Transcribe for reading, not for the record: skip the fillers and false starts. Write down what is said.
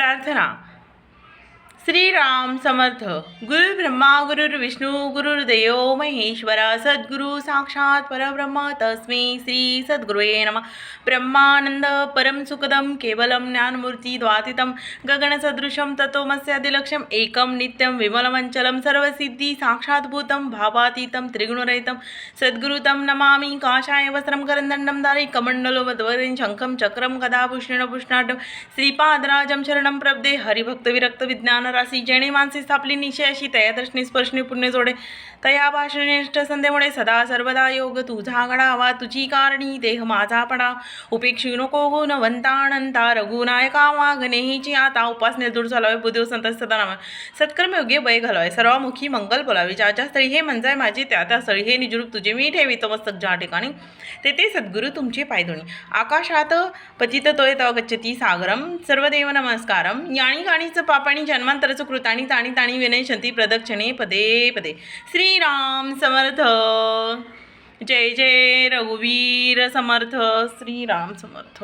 प्रार्थना. श्रीराम समर्थ. गुरु ब्रह्मा गुरुर्विष्णू गुरुर्देव महेश्वरा सद्गुरु साक्षात परब्रह्म तस्मै श्री सद्गुरुवे नमः. ब्रह्मानंद परम सुखदम केवलम ज्ञानमूर्ती द्वातीतम गगनसदृशम तत्त्वमस्यादिलक्ष्यम एकम नित्यम विमलमंचलम सर्वसिद्धी साक्षात्भूतम भावातीतम त्रिगुणरहितम सद्गुरुतम नमामि. काषाय वस्त्रम करदंडम धारी कमंडलोवद्वरेण शंखम चक्रम गदाभूषणेन भूषणाढ्यं श्रीपादराजं शरणं प्रपदे. हरिभक्त विरक्त विज्ञान रासी जेणे मानसी स्थापली निशयाशी तया दर्शनी स्पर्शनी पुण्य जोडे तया भाषणनिष्ठ संध्येमुळे सदा सर्वदा योग तुझा घडावा. तुझी कारणी देह माझा पडा उपेक्षी नको गुणवंतानंता रघुनायका वागणेची आता. उपासने दूर चालावे बुद्धिव संत सदा नाम सत्कर्म योग्य वय घालावे सर्वामुखी मंगल बोलावे. ज्या ज्या स्थळी हे मंजाय माझे त्या त्या स्थळी हे निजरूप तुझे मी ठेवित मस्तक ज्या ठिकाणी तेथे सद्गुरु तुमचे पायधुणी. आकाशात पतित तोय तव गच्छती सागरम सर्वदेव नमस्कारम. याणी गाणीच पापाणी जन्मांतरच कृताणी ताणी ताणी विनयशंती प्रदक्षिणे पदे पदे. श्रीराम समर्थ. जय जय रघुवीर समर्थ. श्रीराम समर्थ.